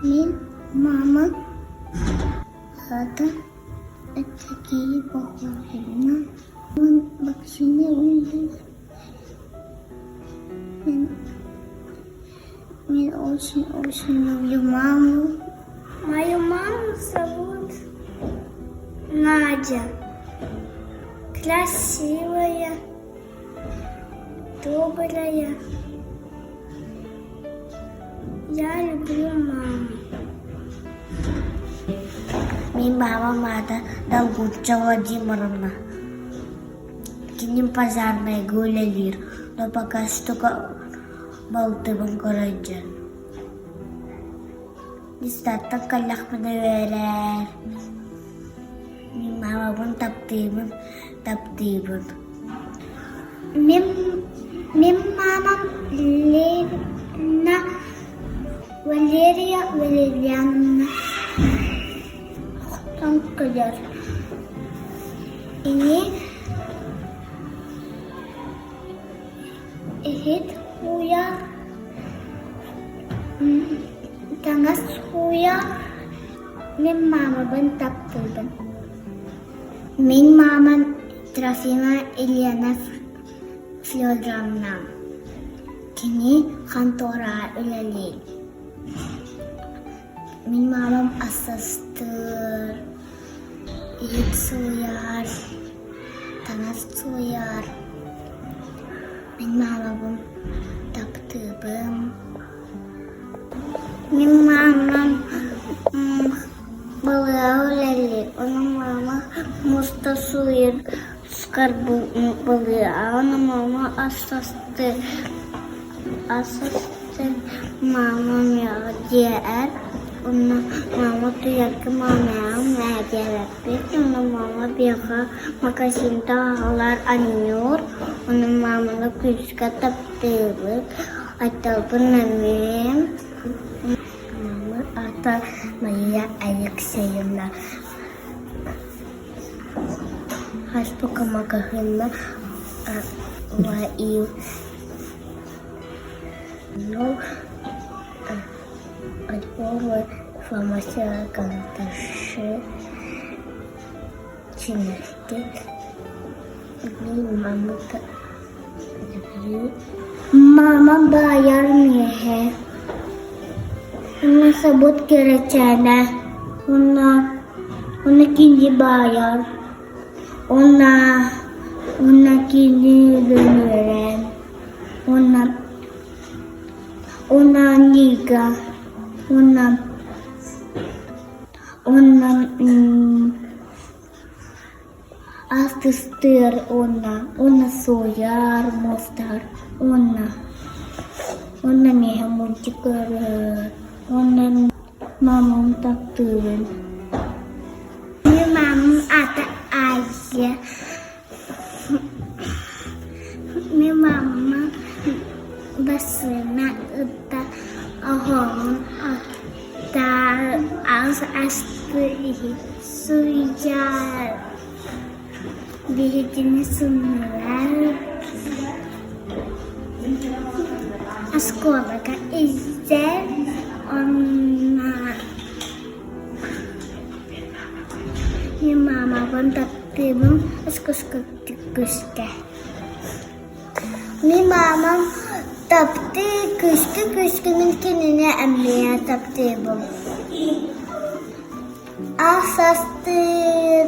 Min mama ada öteki bakımına bak şimdi öyle min очень люблю маму. Мою маму зовут Надя. Красивая, добрая. Я люблю маму. Моя мама Мада Долгуча Владимировна. Кинем пожарной гулялир, но пока что Балтыбын көрөйден. Дистаттан каллах мына верер. Мен мамабын таптыйбын. Мен мамам Лена Валерия Валерьяновна. Там kadar. Ini huya tangas huya min mama ben taptırdım. Min mama Trofima Ilyana Fyodorovna. Kini kantora üleli. Min mamam asastır. Et soyar. Tangas soyar. Min mamam taptığım. Min mamam balığa üleli. Onun mama musta suyur. Скар balığa. Onun mama asastır. Mamam ya diğer. Onun mama tüyakı mamam merdivenler. Onun mama bir magazinda ağlar anıyor. Onun mamamla küçük taptırdık. Atabın annem. Mama ata Maria Alexeyevna. Haspaka magahında var iyi. No, альбомы фармация канташи чинерки мама bayar mehe ona sabut keracana ona kinci bayar ona kinci dönüren ona niga ona astır ona soyar mostar ona mehamut çıkarır ona mamam taktırın benim mamam adı Ayşe benim mamam basına ıtta ahon atar az astı suyar birini sunular askolaga izler ona benim mamamın taktığım askıskı benim mamam taptı kışkı mümkününe emniye taptığım asastır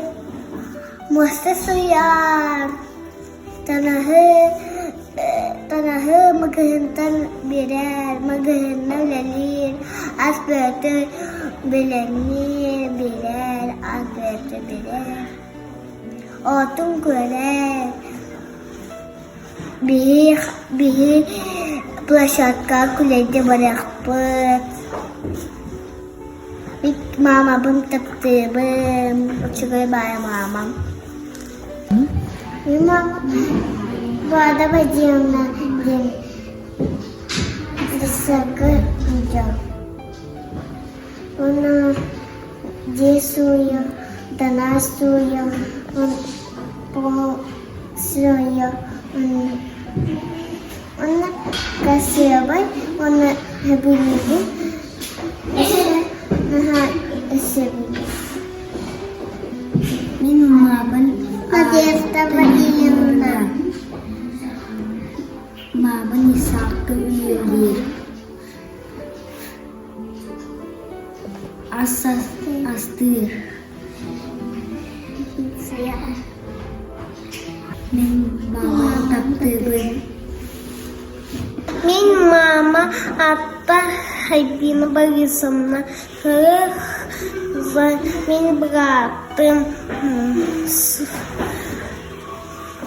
musta suyar tanahı magahıntan birer magahınna lelir asbörtü bilenir birer asbörtü birer otun görer bir площадка kulede bırakıp mamamın taptığım çıkıyor baya mamam. Mama bana bacımla sakı hocam. Ona cesuya, danasuya, suya, ona kasih apa? Ona habis Min maman Надежда Валерьевна. maman isakı üyedir. Asas astır. Min mama taptırın. Min mama Atta Haybina Борисовна. Min bratım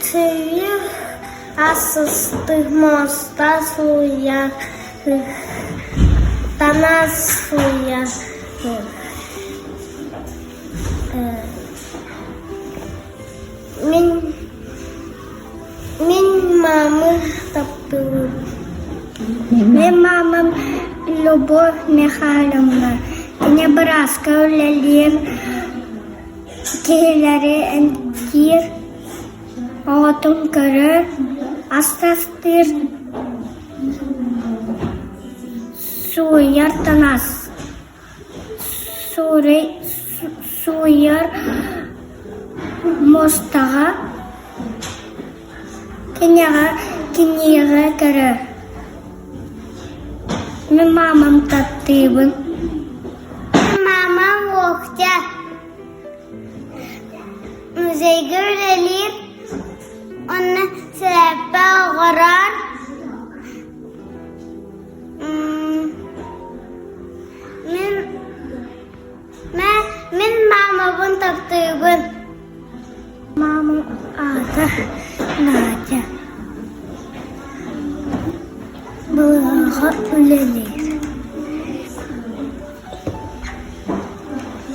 Tüyü Asıstı Mosta Suya Dana Suya Min mama taptırın. Min mama Любовь Михайловна. Nebraska өлелер кейлері әндер ағытын көрір астастыр суяр танас суяр мостаға кенеға көрір. Мен мамам таптыбын. Mama Okta müzeyge öğrenir onu sebebe ağırar min mamamın taptığın mamam adı Naca bulağa ölenir.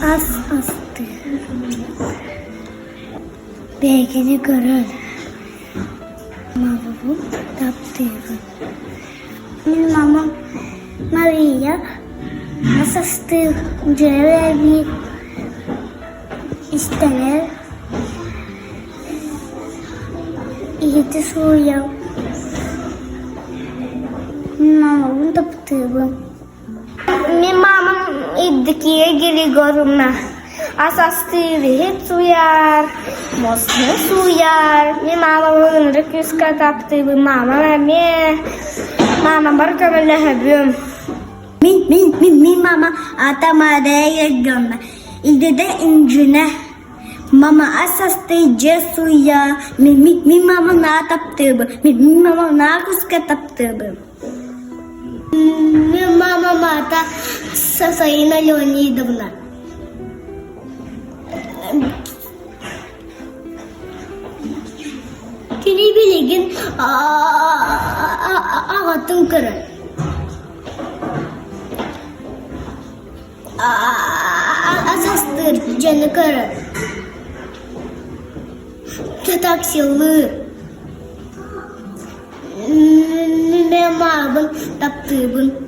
Astı. Belgini görür. Mamamın taptığın. Min mamam Maria asastı cerevi isteler. İyidi suya. Min mamamın taptığın. Min mamam İddikiye Grigor'una asastırı hep suyar, mosne suyar. Min mamamın rüküska taptı bu mama barkamelle hebüm. Min mama atamadaya gömme. İdide incine. Mama asastırı suya. Min mama na taptı bu. Min mama na kuska taptı bu. Min mama mata Сасаина Леонидовна. Kini bilgin ağatın kırır. Asastır canı kırır. Taksiyonu. Memabın taptığın.